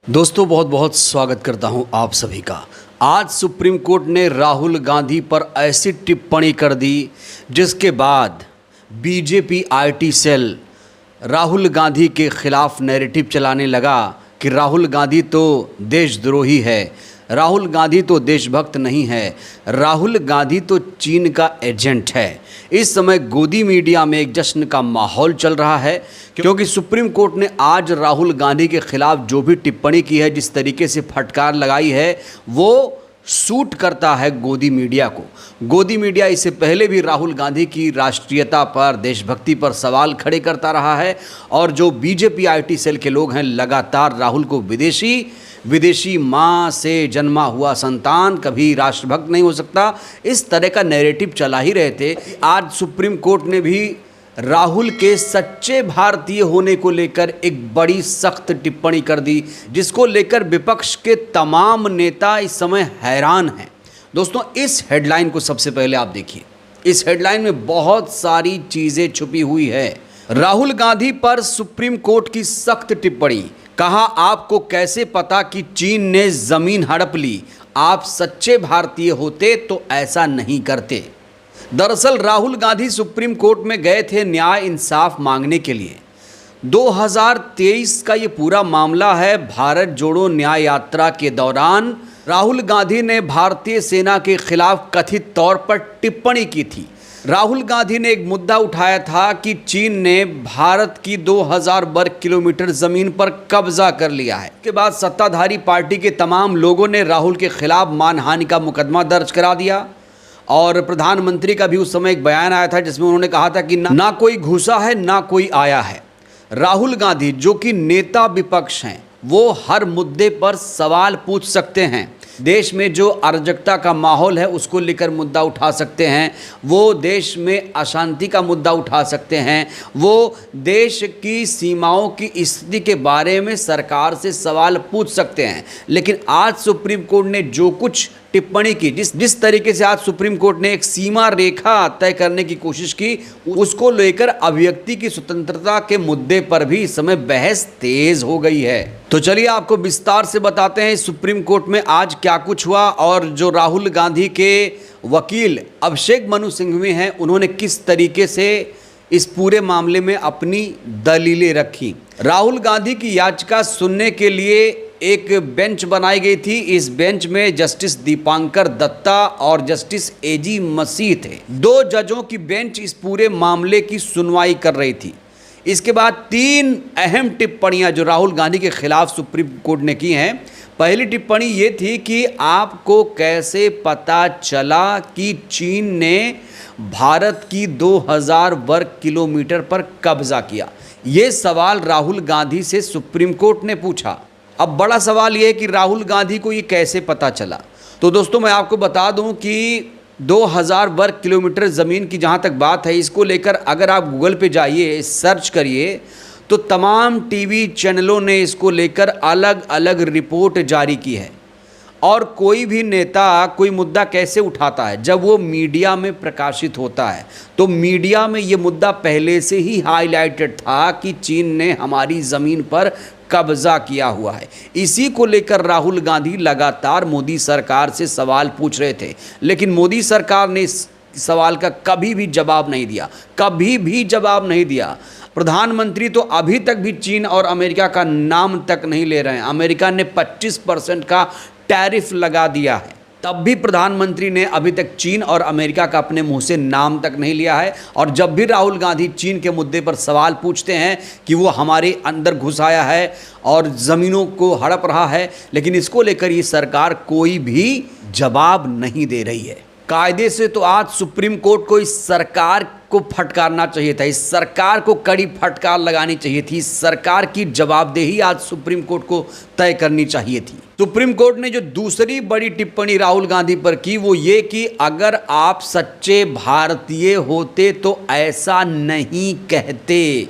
दोस्तों बहुत बहुत स्वागत करता हूं आप सभी का। आज सुप्रीम कोर्ट ने राहुल गांधी पर ऐसी टिप्पणी कर दी जिसके बाद BJP IT cell Rahul Gandhi के खिलाफ नैरेटिव चलाने लगा कि राहुल गांधी तो देशद्रोही है, राहुल गांधी तो देशभक्त नहीं है, राहुल गांधी तो चीन का एजेंट है। इस समय गोदी मीडिया में एक जश्न का माहौल चल रहा है क्योंकि सुप्रीम कोर्ट ने आज राहुल गांधी के खिलाफ जो भी टिप्पणी की है, जिस तरीके से फटकार लगाई है, वो सूट करता है गोदी मीडिया को। गोदी मीडिया इससे पहले भी राहुल गांधी की राष्ट्रीयता पर, देशभक्ति पर सवाल खड़े करता रहा है और जो बीजेपी आईटी सेल के लोग हैं लगातार राहुल को विदेशी माँ से जन्मा हुआ संतान कभी राष्ट्रभक्त नहीं हो सकता, इस तरह का नैरेटिव चला ही रहे थे। आज सुप्रीम कोर्ट ने भी राहुल के सच्चे भारतीय होने को लेकर एक बड़ी सख्त टिप्पणी कर दी, जिसको लेकर विपक्ष के तमाम नेता इस समय हैरान हैं। दोस्तों, इस हेडलाइन को सबसे पहले आप देखिए। इस हेडलाइन में बहुत सारी चीज़ें छुपी हुई है। राहुल गांधी पर सुप्रीम कोर्ट की सख्त टिप्पणी। कहा, आपको कैसे पता कि चीन ने ज़मीन हड़प ली? आप सच्चे भारतीय होते तो ऐसा नहीं करते। दरअसल राहुल गांधी सुप्रीम कोर्ट में गए थे न्याय इंसाफ मांगने के लिए। 2023 का ये पूरा मामला है। भारत जोड़ो न्याय यात्रा के दौरान राहुल गांधी ने भारतीय सेना के खिलाफ कथित तौर पर टिप्पणी की थी। राहुल गांधी ने एक मुद्दा उठाया था कि चीन ने भारत की 2000 वर्ग किलोमीटर ज़मीन पर कब्जा कर लिया है। इसके बाद सत्ताधारी पार्टी के तमाम लोगों ने राहुल के खिलाफ मानहानि का मुकदमा दर्ज करा दिया और प्रधानमंत्री का भी उस समय एक बयान आया था जिसमें उन्होंने कहा था कि ना कोई घुसा है ना कोई आया है। राहुल गांधी जो कि नेता विपक्ष हैं, वो हर मुद्दे पर सवाल पूछ सकते हैं। देश में जो अराजकता का माहौल है उसको लेकर मुद्दा उठा सकते हैं, वो देश में अशांति का मुद्दा उठा सकते हैं, वो देश की सीमाओं की स्थिति के बारे में सरकार से सवाल पूछ सकते हैं। लेकिन आज सुप्रीम कोर्ट ने जो कुछ टिप्पणी की, जिस तरीके से आज सुप्रीम कोर्ट ने एक सीमा रेखा तय करने की कोशिश की, उसको लेकर अभिव्यक्ति की स्वतंत्रता के मुद्दे पर भी इस समय बहस तेज हो गई है। तो चलिए आपको विस्तार से बताते हैं सुप्रीम कोर्ट में आज क्या कुछ हुआ और जो राहुल गांधी के वकील अभिषेक मनु सिंघवी हैं, उन्होंने किस तरीके से इस पूरे मामले में अपनी दलीलें रखी। राहुल गांधी की याचिका सुनने के लिए एक बेंच बनाई गई थी। इस बेंच में जस्टिस दीपांकर दत्ता और जस्टिस एजी मसीह थे। 2 जजों की बेंच इस पूरे मामले की सुनवाई कर रही थी। इसके बाद 3 अहम टिप्पणियां जो राहुल गांधी के खिलाफ सुप्रीम कोर्ट ने की हैं। पहली टिप्पणी ये थी कि आपको कैसे पता चला कि चीन ने भारत की 2000 वर्ग किलोमीटर पर कब्जा किया? ये सवाल राहुल गांधी से सुप्रीम कोर्ट ने पूछा। अब बड़ा सवाल ये है कि राहुल गांधी को ये कैसे पता चला। तो दोस्तों, मैं आपको बता दूं कि 2000 वर्ग किलोमीटर ज़मीन की जहाँ तक बात है, इसको लेकर अगर आप गूगल पे जाइए, सर्च करिए, तो तमाम टीवी चैनलों ने इसको लेकर अलग अलग रिपोर्ट जारी की है। और कोई भी नेता कोई मुद्दा कैसे उठाता है, जब वो मीडिया में प्रकाशित होता है, तो मीडिया में ये मुद्दा पहले से ही हाईलाइटेड था कि चीन ने हमारी ज़मीन पर कब्जा किया हुआ है। इसी को लेकर राहुल गांधी लगातार मोदी सरकार से सवाल पूछ रहे थे, लेकिन मोदी सरकार ने इस सवाल का कभी भी जवाब नहीं दिया, कभी भी जवाब नहीं दिया। प्रधानमंत्री तो अभी तक भी चीन और अमेरिका का नाम तक नहीं ले रहे हैं। अमेरिका ने 25% का टैरिफ लगा दिया है, तब भी प्रधानमंत्री ने अभी तक चीन और अमेरिका का अपने मुंह से नाम तक नहीं लिया है। और जब भी राहुल गांधी चीन के मुद्दे पर सवाल पूछते हैं कि वो हमारे अंदर घुस आया है और ज़मीनों को हड़प रहा है, लेकिन इसको लेकर ये सरकार कोई भी जवाब नहीं दे रही है। कायदे से तो आज सुप्रीम कोर्ट को इस सरकार को फटकारना चाहिए था, इस सरकार को कड़ी फटकार लगानी चाहिए थी, इस सरकार की जवाबदेही आज सुप्रीम कोर्ट को तय करनी चाहिए थी। सुप्रीम कोर्ट ने जो दूसरी बड़ी टिप्पणी राहुल गांधी पर की, वो ये कि अगर आप सच्चे भारतीय होते तो ऐसा नहीं कहते।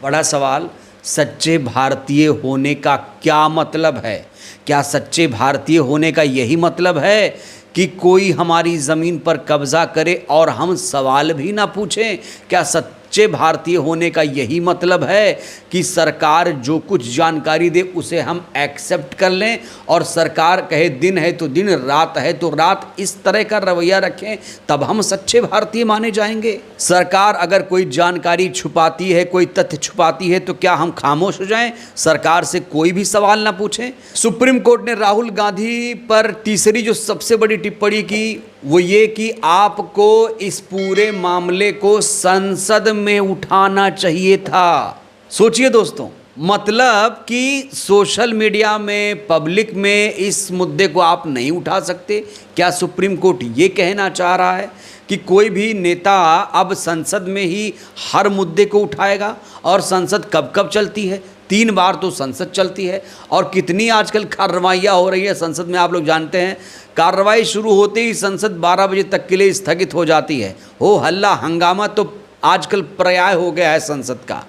बड़ा सवाल, सच्चे भारतीय होने का क्या मतलब है? क्या सच्चे भारतीय होने का यही मतलब है कि कोई हमारी ज़मीन पर कब्जा करे और हम सवाल भी ना पूछें? क्या सच्चे भारतीय होने का यही मतलब है कि सरकार जो कुछ जानकारी दे उसे हम एक्सेप्ट कर लें, और सरकार कहे दिन है तो दिन, रात है तो रात, इस तरह का रवैया रखें, तब हम सच्चे भारतीय माने जाएंगे। सरकार अगर कोई जानकारी छुपाती है, कोई तथ्य छुपाती है, तो क्या हम खामोश हो जाएं, सरकार से कोई भी सवाल ना पूछें? सुप्रीम कोर्ट ने राहुल गांधी पर तीसरी जो सबसे बड़ी टिप्पणी की वो ये कि आपको इस पूरे मामले को संसद में उठाना चाहिए था। सोचिए दोस्तों, मतलब कि सोशल मीडिया में, पब्लिक में इस मुद्दे को आप नहीं उठा सकते। क्या सुप्रीम कोर्ट ये कहना चाह रहा है कि कोई भी नेता अब संसद में ही हर मुद्दे को उठाएगा? और संसद कब कब चलती है? 3 बार तो संसद चलती है, और कितनी आजकल कार्रवाइयाँ हो रही है संसद में, आप लोग जानते हैं। कार्रवाई शुरू होते ही संसद 12 बजे तक के लिए स्थगित हो जाती है। हो हल्ला हंगामा तो आजकल पर्याय हो गया है संसद का।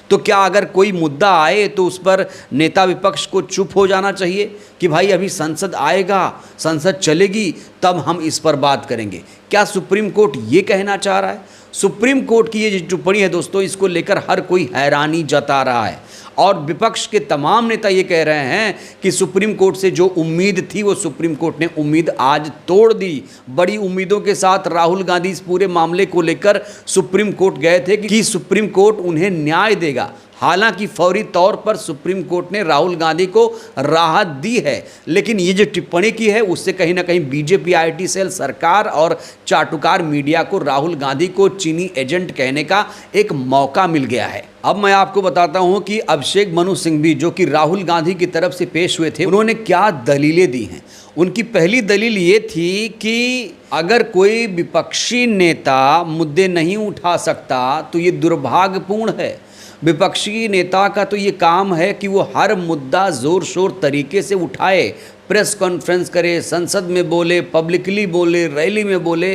तो क्या अगर कोई मुद्दा आए तो उस पर नेता विपक्ष को चुप हो जाना चाहिए कि भाई अभी संसद आएगा, संसद चलेगी, तब हम इस पर बात करेंगे? क्या सुप्रीम कोर्ट ये कहना चाह रहा है? सुप्रीम कोर्ट की ये जो टिप्पणी है दोस्तों, इसको लेकर हर कोई हैरानी जता रहा है, और विपक्ष के तमाम नेता ये कह रहे हैं कि सुप्रीम कोर्ट से जो उम्मीद थी वो सुप्रीम कोर्ट ने उम्मीद आज तोड़ दी। बड़ी उम्मीदों के साथ राहुल गांधी इस पूरे मामले को लेकर सुप्रीम कोर्ट गए थे कि सुप्रीम कोर्ट उन्हें न्याय देगा। हालांकि फौरी तौर पर सुप्रीम कोर्ट ने राहुल गांधी को राहत दी है, लेकिन ये जो टिप्पणी की है उससे कहीं ना कहीं बीजेपी आईटी सेल, सरकार और चाटुकार मीडिया को राहुल गांधी को चीनी एजेंट कहने का एक मौका मिल गया है। अब मैं आपको बताता हूं कि अभिषेक मनु सिंघवी जो कि राहुल गांधी की तरफ से पेश हुए थे, उन्होंने क्या दलीलें दी हैं। उनकी पहली दलील ये थी कि अगर कोई विपक्षी नेता मुद्दे नहीं उठा सकता तो ये दुर्भाग्यपूर्ण है। विपक्षी नेता का तो ये काम है कि वो हर मुद्दा ज़ोर शोर तरीके से उठाए, प्रेस कॉन्फ्रेंस करे, संसद में बोले, पब्लिकली बोले, रैली में बोले।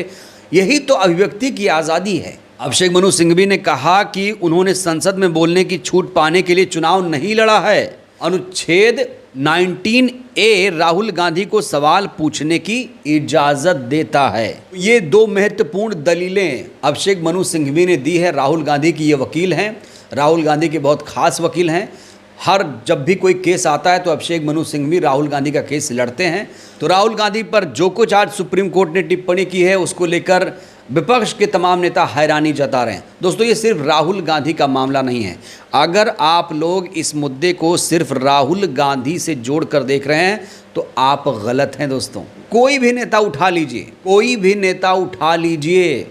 यही तो अभिव्यक्ति की आज़ादी है। अभिषेक मनु सिंघवी ने कहा कि उन्होंने संसद में बोलने की छूट पाने के लिए चुनाव नहीं लड़ा है। अनुच्छेद 19A राहुल गांधी को सवाल पूछने की इजाज़त देता है। ये 2 महत्वपूर्ण दलीलें अभिषेक मनु सिंघवी ने दी है। राहुल गांधी की ये वकील हैं, राहुल गांधी के बहुत खास वकील हैं। हर जब भी कोई केस आता है तो अभिषेक मनु सिंघवी राहुल गांधी का केस लड़ते हैं। तो राहुल गांधी पर जो कुछ आज सुप्रीम कोर्ट ने टिप्पणी की है उसको लेकर विपक्ष के तमाम नेता हैरानी जता रहे हैं। दोस्तों, ये सिर्फ राहुल गांधी का मामला नहीं है। अगर आप लोग इस मुद्दे को सिर्फ राहुल गांधी से जोड़कर देख रहे हैं तो आप गलत हैं दोस्तों। कोई भी नेता उठा लीजिए, कोई भी नेता उठा लीजिए,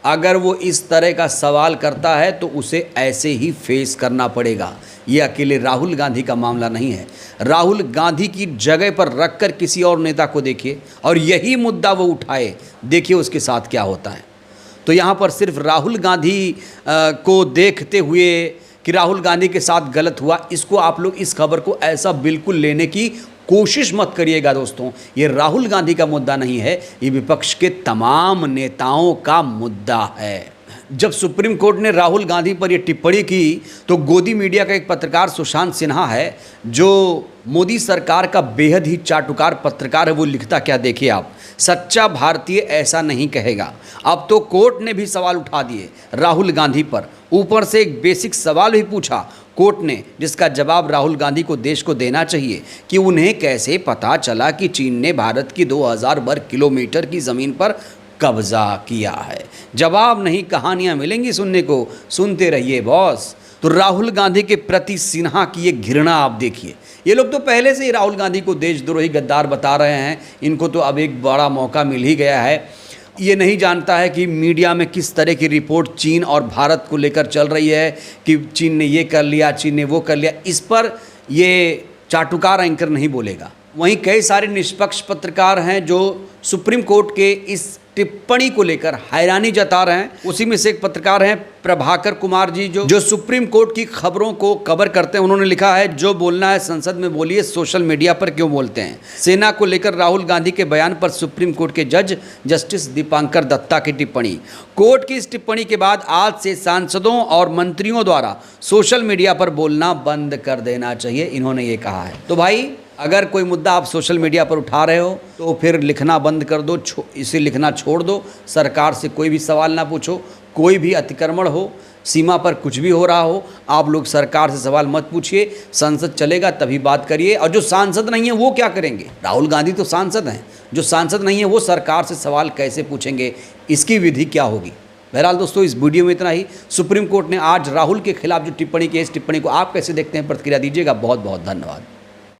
अगर वो इस तरह का सवाल करता है तो उसे ऐसे ही फेस करना पड़ेगा। ये अकेले राहुल गांधी का मामला नहीं है। राहुल गांधी की जगह पर रखकर किसी और नेता को देखिए और यही मुद्दा वो उठाए, देखिए उसके साथ क्या होता है। तो यहाँ पर सिर्फ राहुल गांधी को देखते हुए कि राहुल गांधी के साथ गलत हुआ, इसको आप लोग इस खबर को ऐसा बिल्कुल लेने की कोशिश मत करिएगा दोस्तों। ये राहुल गांधी का मुद्दा नहीं है, ये विपक्ष के तमाम नेताओं का मुद्दा है। जब सुप्रीम कोर्ट ने राहुल गांधी पर यह टिप्पणी की तो गोदी मीडिया का एक पत्रकार सुशांत सिन्हा है, जो मोदी सरकार का बेहद ही चाटुकार पत्रकार है, वो लिखता क्या देखिए आप। सच्चा भारतीय ऐसा नहीं कहेगा। अब तो कोर्ट ने भी सवाल उठा दिए राहुल गांधी पर, ऊपर से एक बेसिक सवाल भी पूछा कोर्ट ने, जिसका जवाब राहुल गांधी को देश को देना चाहिए कि उन्हें कैसे पता चला कि चीन ने भारत की 2000 वर्ग किलोमीटर की ज़मीन पर कब्जा किया है। जवाब नहीं, कहानियां मिलेंगी सुनने को, सुनते रहिए बॉस। तो राहुल गांधी के प्रति सिन्हा की ये घृणा आप देखिए। ये लोग तो पहले से ही राहुल गांधी को देशद्रोही गद्दार बता रहे हैं, इनको तो अब एक बड़ा मौका मिल ही गया है। ये नहीं जानता है कि मीडिया में किस तरह की रिपोर्ट चीन और भारत को लेकर चल रही है कि चीन ने ये कर लिया, चीन ने वो कर लिया। इस पर ये चाटुकार एंकर नहीं बोलेगा। वहीं कई सारे निष्पक्ष पत्रकार हैं जो सुप्रीम कोर्ट के इस टिप्पणी को लेकर हैरानी जता रहे हैं। उसी में से एक पत्रकार हैं प्रभाकर कुमार जी, जो सुप्रीम कोर्ट की खबरों को कवर करते हैं। उन्होंने लिखा है, जो बोलना है संसद में बोलिए, सोशल मीडिया पर क्यों बोलते हैं। सेना को लेकर राहुल गांधी के बयान पर सुप्रीम कोर्ट के जज जस्टिस दीपांकर दत्ता की टिप्पणी। कोर्ट की इस टिप्पणी के बाद आज से सांसदों और मंत्रियों द्वारा सोशल मीडिया पर बोलना बंद कर देना चाहिए, इन्होंने ये कहा है। तो भाई, अगर कोई मुद्दा आप सोशल मीडिया पर उठा रहे हो तो फिर लिखना बंद कर दो, इसे लिखना छोड़ दो। सरकार से कोई भी सवाल ना पूछो, कोई भी अतिक्रमण हो सीमा पर कुछ भी हो रहा हो, आप लोग सरकार से सवाल मत पूछिए, संसद चलेगा तभी बात करिए। और जो सांसद नहीं है वो क्या करेंगे? राहुल गांधी तो सांसद हैं, जो सांसद नहीं है वो सरकार से सवाल कैसे पूछेंगे, इसकी विधि क्या होगी? बहरहाल दोस्तों, इस वीडियो में इतना ही। सुप्रीम कोर्ट ने आज राहुल के खिलाफ जो टिप्पणी की है, इस टिप्पणी को आप कैसे देखते हैं, प्रतिक्रिया दीजिएगा। बहुत बहुत धन्यवाद।